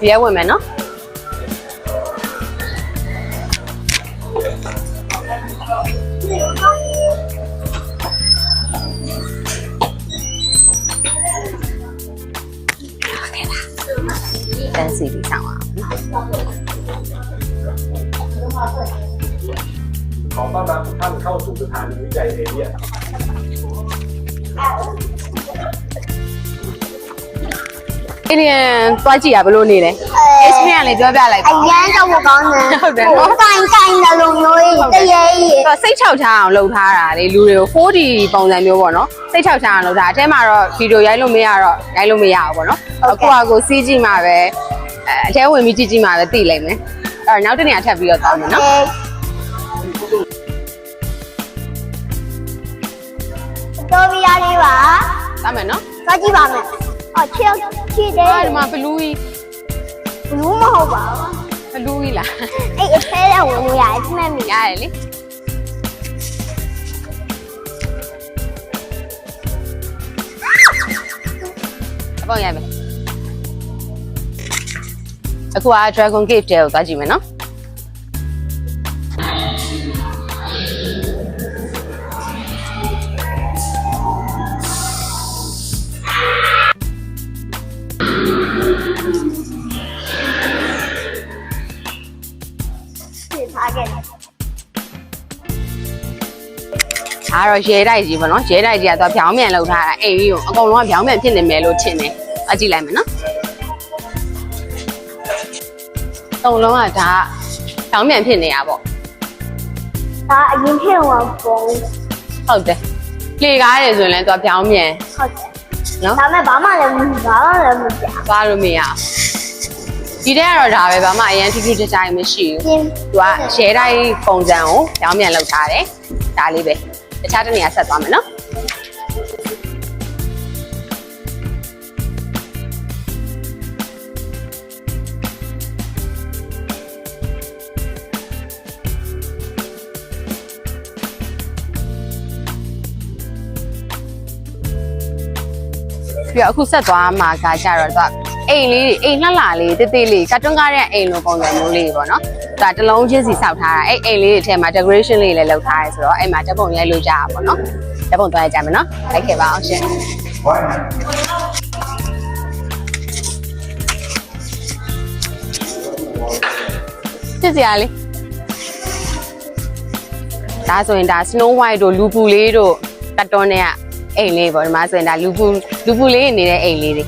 ရဲဝင်မယ်နော်တန်းစီပြီးဆောင်အောင်ขอต้อนรับทุกท่านเข้าสู่สถานีวิจัยเอเลียนเอเลียนသွားကြည့်ရဘလို့နေလဲ experience လေးပြောပြလိုက်ပါ အရန်တော့မကောင်းဘူး ဟုတ်တယ် ဟို နော် ကိုင်တယ်လို့မျိုးတရေကြီး စိတ်ချောက်ချအောင်လုပ်ထားတာလေလူတွေကို 4D ပုံစံမျိုးပေါ့နော်စိတ်ချောက်ချအောင်လုပ်ထားအထဲမှာတော့ဗီဒီယိုရိုက်လို့မရတော့ရိုက်လို့မရဘူးပေါ့နော်အခုကကိုစီးကြည့်မှာပဲအထဲဝင်ပြီးကြည့်ကြည့်မှာပဲသိလိမ့်မယ်အဲ့တော့နောက်တစ်နေရာထပ်ပြီးတော့သွားမယ်နော် တော်ပြရလေးပါ သွားမယ်နော် သွားကြည့်ပါမယ်အော်ချစ်တယ် ဒီမှာဘလူးကြီး ဘူးမဟုတ်ပါ ဘလူးကြီးလား အဲ့အထဲထဲဝင်လို့ရတယ်မှတ်မိ ရတယ်လေအပေါင်းရမယ်အခုက Dragon Cave တဲကိုသွားကြည့်မယ်နော်ထားခဲ့တယ် အားတော့ရဲတိုက်ကြီးပေါ့နော်ရဲတိုက်ကြီးကသွားဖြောင်းမြန်လောက်ထားတာအိမ်ကြီးကိုအကုန်လုံးကဖြောင်းမြန်ဖြစ်နေမယ်လို့ထင်တယ်အကြည့်လိုက်မယ်နော်အကုန်လုံးကဒါဖြောင်းမြန်ဖြစ်နေတာပေါ့ ဒါအရင်ဖြစ်တော့ပုံ ဟုတ်တယ်လေကားတယ်ဆိုရင်လည်းသွားဖြောင်းမြန် ဟုတ်တယ် နော် ဒါမဲ့ဘာမှလည်းမပြ သွားလို့မရဒီတဲ့ကတော့ဒါပဲဘာမှအရင်ထူးထူးခြားခြားမရှိဘူး ပြင်း သူကရဲတိုက်ပုံစံကိုဖြောင်းမြန်လောက်ထားတယ်ဒါလေးပဲတခြားတစ်နေရာဆက်သွားမယ်နော်ပြီးတော့အခုဆက်သွားမှာကကြတော့သူအိမ်လေးအိမ်လှလှလေးတေးသေးလေးကတ်တွန်းကားတဲ့အိမ်လိုပုံစံမျိုးလေးပေါ့နော်သူကတစ်လုံးချင်းစီစောက်ထားတာအဲ့အိမ်လေးတွေထဲမှာ decoration လေးလည်းလုပ်ထားရဲဆိုတော့အဲ့မှာဓာတ်ပုံရိုက်လို့ကြတာပေါ့နော်ဓာတ်ပုံသွားရကြမယ်နော်လိုက်ခဲ့ပါအောင်ရှင်စစ်စရာလေးဒါဆိုရင်ဒါ Snow White တို့လူပူလေးတို့ကတ်တွန်းတွေကအိမ်လေးပေါ့ဒီမှာဆိုရင်ဒါလူပူလေးနေတဲ့အိမ်လေးတွေ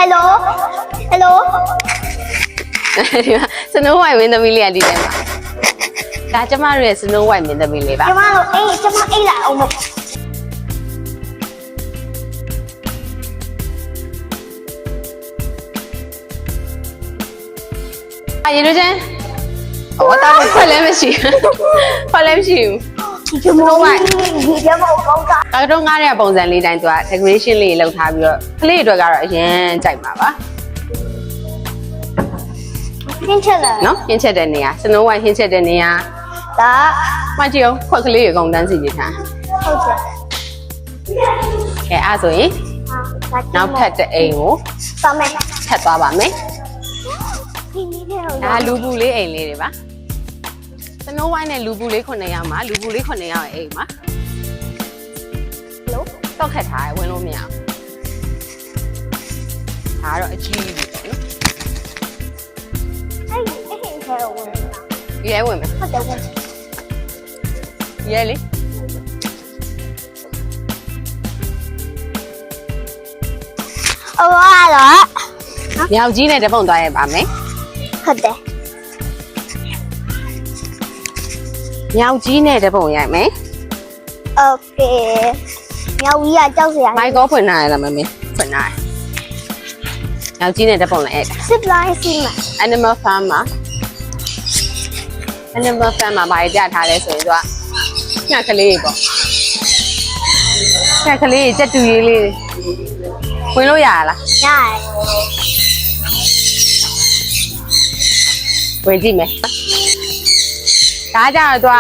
ဟယ်လိုဟယ်လို ဒီမှာ Snow White မင်းသမီးလေးကဒီထဲမှာဒါကျမတို့ရဲ့ Snow White မင်းသမီးလေးပါ ကျမတို့အိတ်လာအောင်မ ရေတို့ချင်းဟောတာခွက်လည်းမရှိခွက်လည်းမရှိဘူး ကျမတို့ဒီကျမတို့ကောင်းတာ ကာတွန်းကားတဲ့ပုံစံလေးတိုင်းသူက decoration လေးလုပ်ထားပြီးတော့ကလေးတွေအတွက်ကတော့အရင်ကြိုက်မှာပါ ပြင်းချက်လာ နော်ဟင်းချက်တဲ့နေရာ Snow White ဟင်းချက်တဲ့နေရာ ဒါ မှကြည့်အောင်ခွက်ကလေးတွေအကုန်တန်းစီနေထား ဟုတ်တယ် ကဲအဲ့ဆိုရင်နောက်ထပ်တဲ့အိမ်ကို ပါမယ် ထပ်သွားပါမယ် ဒီနေ့ထဲကို ဒါလူပူလေးအိမ်လေးတွေပါ Snow White နဲ့လူပူလေး9ယောက်မှာလူပူလေး9ယောက်ရဲ့အိမ်မှာ လို့ တောက်ခတ်ထားရဝင်လို့မရဘူးဒါကတော့အကြီးကြီးပေါ့နော် အဲ့ထဲကိုဝင်လာ ရဲဝင်မယ် ဟုတ်တယ်ဝင် ရဲလေ အော်ဟာတော့ မြောက်ကြီးနဲ့တပုံသွားရပါမယ် ဟုတ်တယ် မြောက်ကြီးနဲ့တပုံရိုက်မယ် โอเคမြောက်ကြီးကကြောက်စရာ မိုက်ကောဖွင့်ထားရလားမမေဖွင့်ထားရမြောက်ကြီးနဲ့တပုံလည်းအဲ့ဒါ စစ်လိုက်စီမ Animal Farm မှာ Animal Farm မှာဗာရကြထားလဲဆိုရင်သူကညကလေးပေါ့ညကလေးကြက်တူရေးလေးဝင်လို့ရလား ရတယ် ဝင်ကြည့်မယ်ဒါကြတော့သူက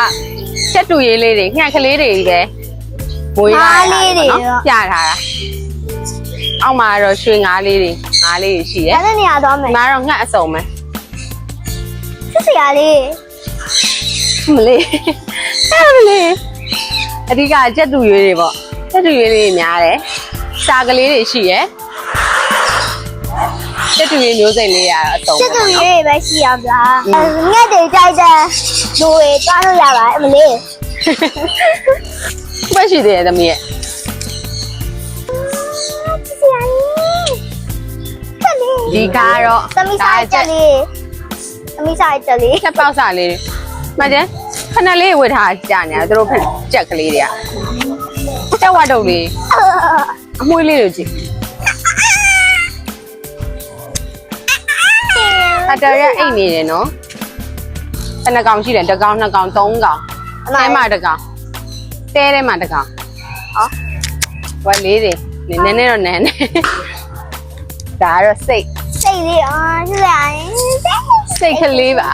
ကြက်တူရေးလေးတွေညကလေးတွေကြီးပဲမွေးလာတာပေါ့နော်ပြထားတာ အောက်မှာတော့ရွှေငါးလေးတွေရှိတယ် ဒါနဲ့နေရာသွားမယ် ဒီမှာတော့ငှက်အစုံပဲ စစ်စရာလေး မလေးအဲ့မလေးအဓိကကြက်တူရွေးတွေပေါ့ကြက်တူရွေးလေးများတယ်စာကလေးတွေရှိရယ်ကြက်တူရွေးမျိုးစိတ်လေးရအစုံ စစ်သူရေးပဲရှိရမလားငှက်တွေကြိုက်တဲ့လူတွေတွားလို့ရပါတယ်အမလေး ဘယ်ရှိသေးတယ်သမီးရဲ့ စစ်စရာလေးတက်လေး ဒီကားတော့ သမီးစားချက်လေးသမီးစားချက်လေး ချက်ပေါက်စားလေးမှတ်တယ်ခဏလေးဝတ်ထားကြာနေတာသူတို့ကြက်ကလေးတွေကတက်ဝတ်တုပ်လေးအမွှေးလေးတွေကြည့်အတော်ရအိတ်နေတယ်နော်တနကောင်ရှိတယ်တစ်ကောင်နှစ်ကောင်သုံးကောင်အဲမှာတစ်ကောင်တဲထဲမှာတစ်ကောင်ဟောဝက်လေးတွေနည်းနည်းတော့နည်းနည်းဒါကတော့စိတ် စိတ်လေးအာစစ်စရာလေး စိတ်ကလေးပါ